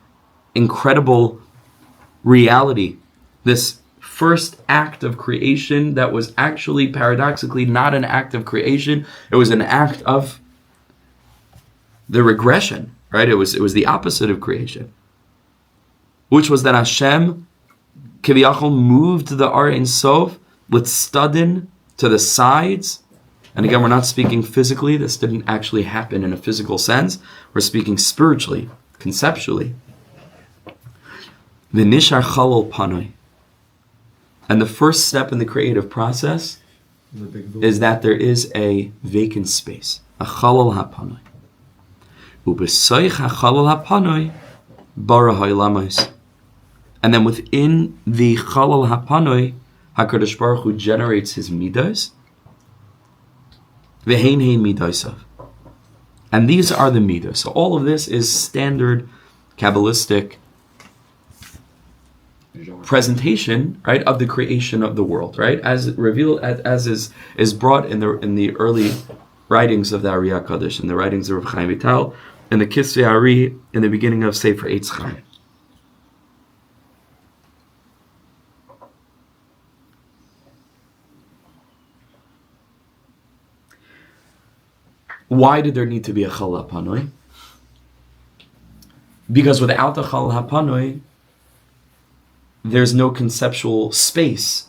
incredible reality, this first act of creation that was actually paradoxically not an act of creation. It was an act of the regression, right? It was the opposite of creation, which was that Hashem Kiviyachol moved the Ohr Ein Sof Litstadin to the sides. And again, we're not speaking physically. This didn't actually happen in a physical sense. We're speaking spiritually, conceptually. V'nishar chalal panoi. And the first step in the creative process is that there is a vacant space, a chalal hapanoi. U'b'soich ha-chalal hapanoi bara ha'olamos. And then within the Chalal hapanoi, HaKadosh Baruch Hu generates his midas. V'hein hein midasav. And these are the midas. So all of this is standard Kabbalistic presentation, right, of the creation of the world, right, as revealed, as is brought in the early writings of the Ari HaKadosh, in the writings of Chaim Yehoshua, in the Kisvei Ari, in the beginning of Sefer Eitz Chaim. Why did there need to be a Chalal HaPanoi? Because without the Chalal HaPanoi, there's no conceptual space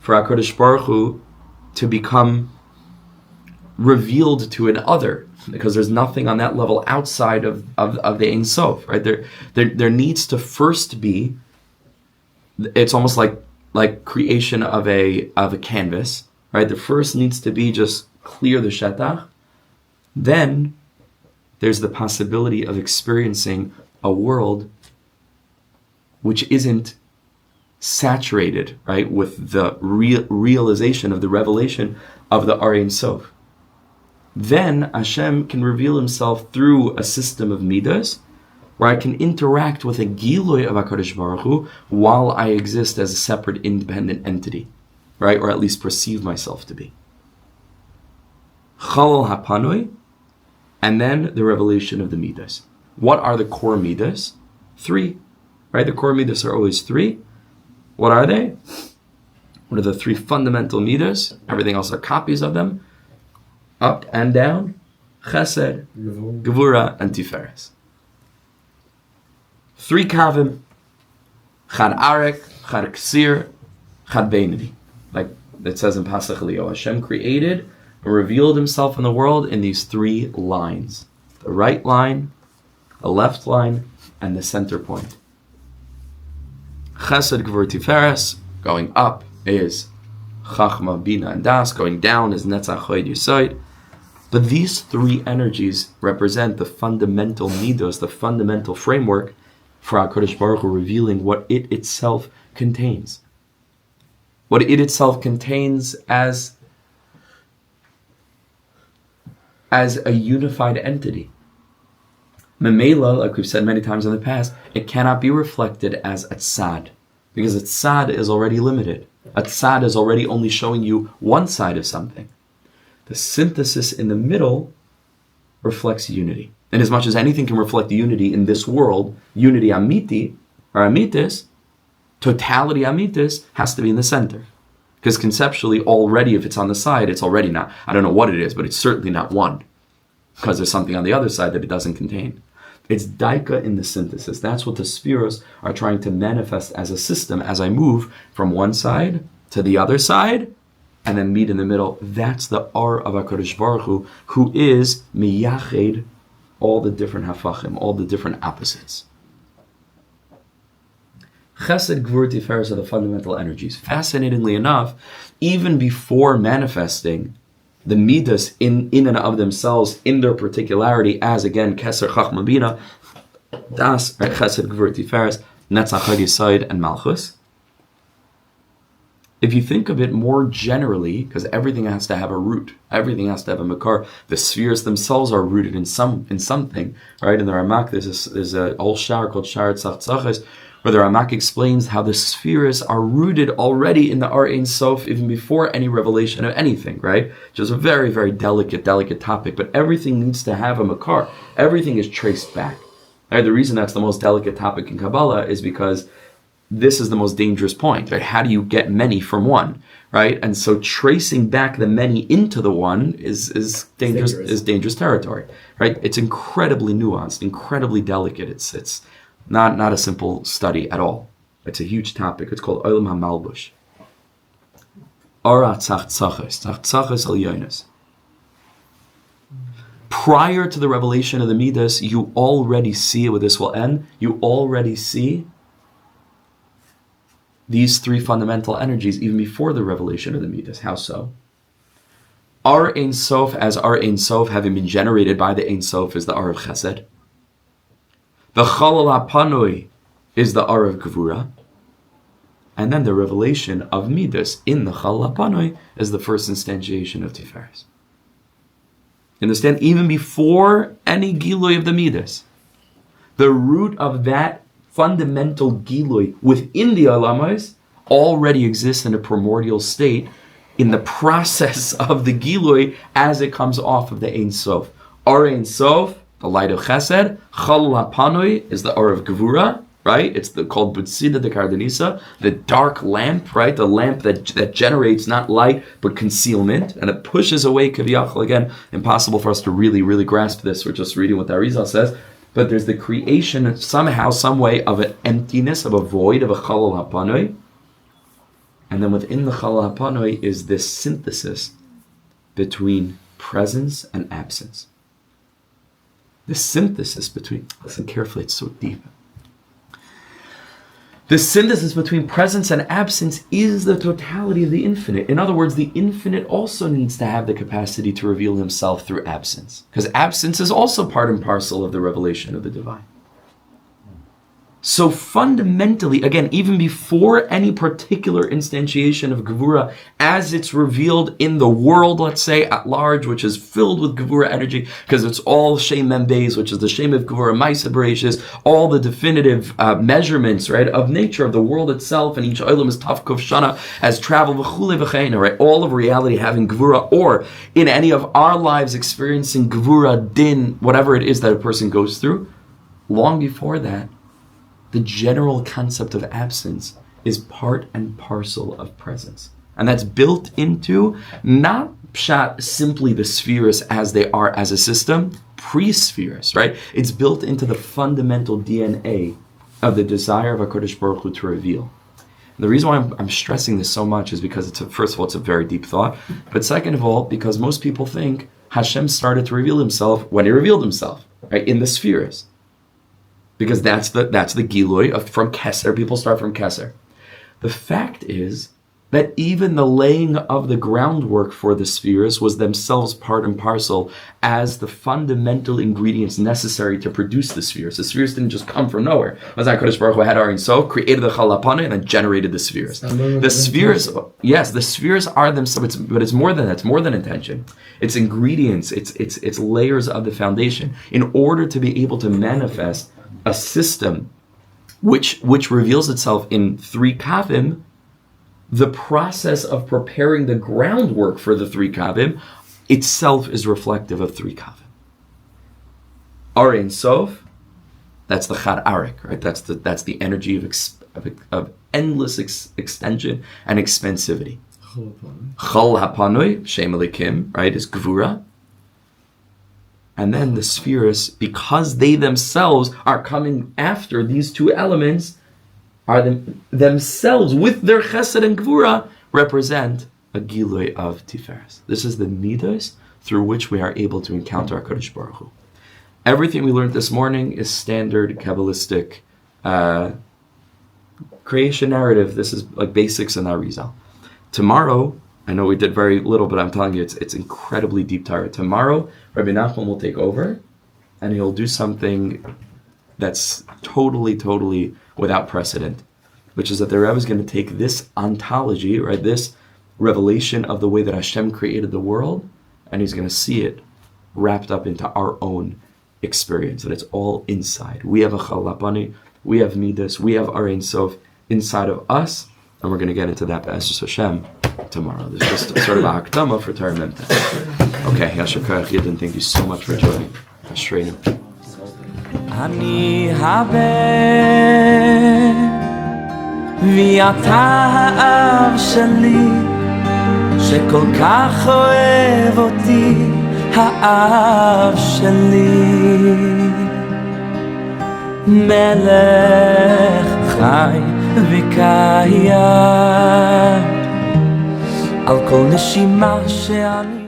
for HaKadosh Baruch Hu to become revealed to an other, because there's nothing on that level outside of the Ein Sof, right? There needs to first be, it's almost like creation of a canvas, right? The first needs to be just clear the shetach. Then there's the possibility of experiencing a world which isn't saturated, right, with the realization of the revelation of the Ohr Ein Sof. Then Hashem can reveal himself through a system of midas, where I can interact with a gilui of HaKadosh Baruch Hu while I exist as a separate independent entity, right, or at least perceive myself to be. Chalal hapanoi, and then the revelation of the midas. What are the core midas? 3, right? The core midas are always 3. What are they? What are the 3 fundamental midas? Everything else are copies of them. Up and down. Chesed, Gevurah, and Tiferes. 3 kavim. Chad arek, chad ksir, chad beinadi. Like it says in Pasach Elio, Hashem created and revealed himself in the world in these 3 lines. The right line, the left line, and the center point. Chesed, Gevurah, Tiferes, going up is Chachma, Bina, and Das. Going down is Netzach, Chod, Yesod. But these 3 energies represent the fundamental midos, the fundamental framework for HaKadosh Baruch Hu revealing what it itself contains. What it itself contains as a unified entity. Memela, like we've said many times in the past, it cannot be reflected as a tzad, because a tzad is already limited. A tzad is already only showing you one side of something. The synthesis in the middle reflects unity. And as much as anything can reflect unity in this world, unity amiti, or amitis, totality amitis has to be in the center. Because conceptually, already if it's on the side, it's already not, I don't know what it is, but it's certainly not one. Because there's something on the other side that it doesn't contain. It's daika in the synthesis. That's what the Sefiros are trying to manifest as a system as I move from one side to the other side, and then meet in the middle. That's the Ohr of HaKadosh Baruch Hu, who is miyached all the different hafachim, all the different opposites. Chesed, Gevurah, Tiferes are the fundamental energies. Fascinatingly enough, even before manifesting the midas in and of themselves, in their particularity, as again, Keser, Chachma, Bina, Das, Chesed, Gevurah, Tiferes, Netzach, Chod, Yesod, and Malchus. If you think of it more generally, because everything has to have a root, everything has to have a makar. The spheres themselves are rooted in something, right? In the Ramak, there's a whole shower called Sharat Tzachtzachas, where the Ramak explains how the Sefiros are rooted already in the Ohr Ein Sof even before any revelation of anything, right? Which is a very, very delicate topic, but everything needs to have a makar. Everything is traced back. Right? The reason that's the most delicate topic in Kabbalah is because this is the most dangerous point, right? How do you get many from one, right? And so tracing back the many into the one is dangerous territory, right? It's incredibly nuanced, incredibly delicate. It's not a simple study at all. It's a huge topic. It's called Olam HaMalbush. Ara Tzachtzachas Al Yonis. Prior to the revelation of the Midas, you already see, where this will end, you already see these three fundamental energies even before the revelation of the Midas. How so? Ohr Ein Sof, as Ohr Ein Sof, having been generated by the Ein Sof, is the Ohr of Chesed. The Challal HaPanoi is the Ohr of Gevurah. And then the revelation of Midas in the Challal HaPanoi is the first instantiation of Tiferes. Understand? Even before any Gilui of the Midas, the root of that fundamental Gilui within the Olamos already exists in a primordial state in the process of the Gilui as it comes off of the Ein Sof. Ohr Ein Sof, the light of Chesed. Challal HaPanoi is the Ohr of Gevurah, right? It's called Butzida de Kardanisa, the dark lamp, right? The lamp that generates not light but concealment, and it pushes away Kaviyachal. Again, impossible for us to really, really grasp this. We're just reading what the Arizal says. But there's the creation somehow, some way of an emptiness, of a void, of a Challal HaPanoi. And then within the Challal HaPanoi is this synthesis between presence and absence. The synthesis between, listen carefully, it's so deep. The synthesis between presence and absence is the totality of the infinite. In other words, the infinite also needs to have the capacity to reveal himself through absence, because absence is also part and parcel of the revelation of the divine. So fundamentally, again, even before any particular instantiation of Gevurah, as it's revealed in the world, let's say, at large, which is filled with Gevurah energy, because it's all Shem Membeis, which is the Shem of Gevurah, Maisa Bereishis, all the definitive measurements, right, of nature, of the world itself, and each Olam is Tafkov Shana, as travel, v'chule v'cheina, right, all of reality having Gevurah, or in any of our lives experiencing Gevurah, din, whatever it is that a person goes through, long before that, the general concept of absence is part and parcel of presence. And that's built into not pshat simply the Sefiros as they are as a system, pre-Sefiros, right? It's built into the fundamental DNA of the desire of HaKadosh Baruch Hu to reveal. And the reason why I'm stressing this so much is because first of all, it's a very deep thought, but second of all, because most people think Hashem started to reveal himself when he revealed himself, right? In the Sefiros. Because that's the Gilui from Keser. People start from Keser. The fact is that even the laying of the groundwork for the Sefiros was themselves part and parcel as the fundamental ingredients necessary to produce the Sefiros. The Sefiros didn't just come from nowhere. HaKadosh Baruch Hu had Ohr Ein Sof, created the Challal HaPanoi, and then generated the Sefiros. The Sefiros, yes, the Sefiros are themselves, but it's more than that. It's more than intention. It's ingredients. It's layers of the foundation in order to be able to manifest a system which reveals itself in three kavim. The process of preparing the groundwork for the three kavim itself is reflective of three kavim. Ohr Ein Sof, that's the chad arik, right? That's the energy of endless extension and expansivity. Challal HaPanoi, Shem Elikim, right, is Gevurah. And then the Sefiros, because they themselves are coming after these two elements, are themselves, with their Chesed and Gevurah, represent a Gilui of Tiferes. This is the Midas through which we are able to encounter HaKadosh Baruch Hu. Everything we learned this morning is standard Kabbalistic creation narrative. This is like basics in Arizal. Tomorrow, I know we did very little, but I'm telling you, it's incredibly deep Torah. Tomorrow, Rebbe Nachman will take over, and he'll do something that's totally without precedent, which is that the Rebbe is going to take this ontology, right, this revelation of the way that Hashem created the world, and he's going to see it wrapped up into our own experience, and it's all inside. We have a Challal HaPanoi, we have midas, we have Ohr Ein Sof inside of us, and we're going to get into that Be'ezus Hashem tomorrow. There's just sort of a hakdama for Torah Memta. Okay, Yasher Koach Yidden, thank you so much for joining. Ashreinu. Ani haben ואתה האב שלי שכל כך אוהב אותי האב שלי מלך חי וקיים על כל נשימה שאני